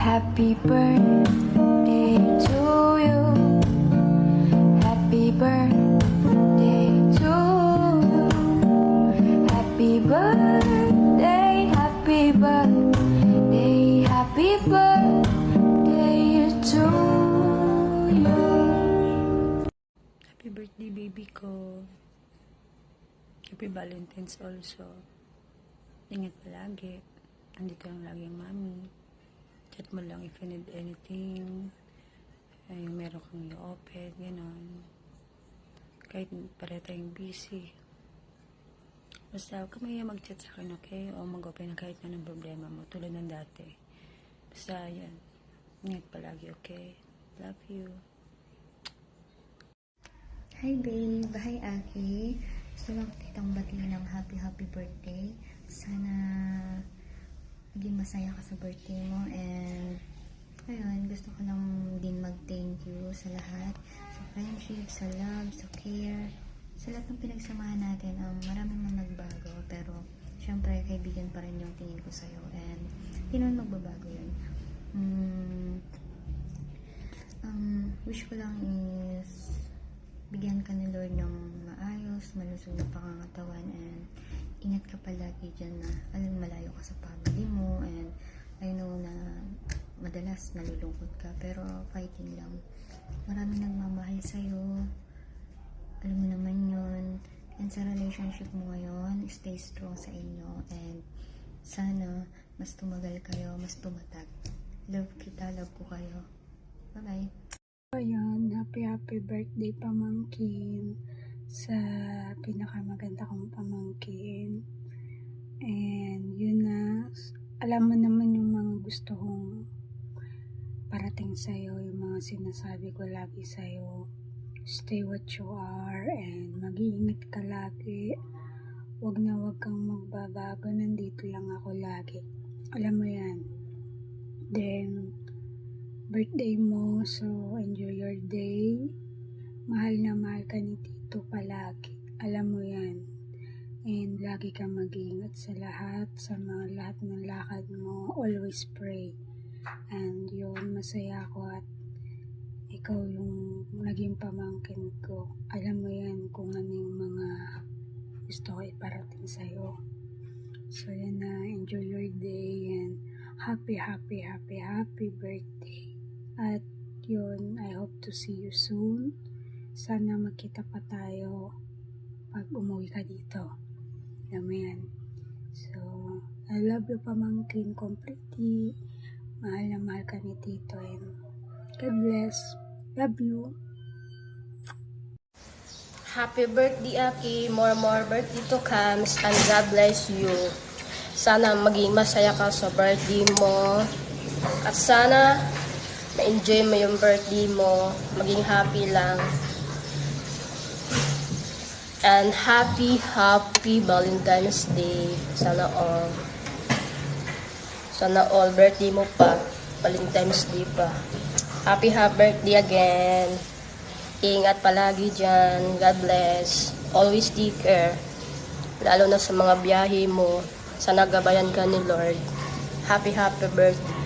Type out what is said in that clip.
Happy birthday to you. Happy birthday to you. Happy birthday, happy birthday, happy birthday to you. Happy birthday, baby ko. Happy Valentine's also. Ingat palagi. Andito lang lagi ang mami. Chat mo lang if you need anything. Ay, meron kang i-open, gano'n. Kahit pareho tayong busy. Basta huwag ka maya mag-chat sa akin, okay? O mag-open na kahit anong problema mo, tulad ng dati. Basta, yan. Ingat palagi, okay? Love you. Hi babe! Hi Aki! Gusto lang kitang batiin ng happy birthday. Sana maging masaya ka sa birthday mo, and ayun, gusto ko lang din mag-thank you sa lahat, sa friendship, sa love, sa care, sa lahat ng pinagsamahan natin. Maraming man nagbago, pero syempre kaibigan pa rin yung tingin ko sa'yo, and hindi naman magbabago yun. Wish ko lang is bigyan ka ni Lord ng maayos, malusog na pangangatawan, and ingat ka palagi dyan na alam malayo ka sa family mo, and I know na madalas nalulungkot ka, pero fighting lang. Maraming nagmamahal sa'yo, alam mo naman yun, and sa relationship mo ngayon, stay strong sa inyo, and sana mas tumagal kayo, mas tumatag. Love kita, love ko kayo. Bye bye. Ayan, happy birthday pamangkin sa pinakamaganda kong pamangkin. And yun na, alam mo naman yung mga gusto kong parating sa'yo, yung mga sinasabi ko lagi sa'yo. Stay what you are and mag-iingat ka lagi. Wag na wag kang magbabago, nandito lang ako lagi. Alam mo yan. Then, birthday mo, so enjoy your day. Mahal na mahal ka ni Tito palagi. Alam mo yan. And lagi kang mag-iingat sa lahat, sa mga lahat ng lakad mo. Always pray. And yun, masaya ako at ikaw yung naging pamangkin ko. Alam mo yan kung ano yung mga gusto ko iparating sa'yo. So yan na, enjoy your day and happy birthday. At yun, I hope to see you soon. Sana magkita pa tayo pag umuwi ka dito. Alam mo yan. So, I love you pamangkin completely. Mahal na mahal ka ni Tito, and God bless. Love you. Happy birthday, Aki. More birthday to comes, and God bless you. Sana maging masaya ka sa birthday mo. At sana na-enjoy mo yung birthday mo. Maging happy lang. And happy Valentine's Day. Sana all birthday mo pa. Valentine's Day pa. Happy birthday again. Ingat palagi dyan. God bless. Always take care. Lalo na sa mga biyahe mo. Sana gabayan ka ni Lord. Happy birthday.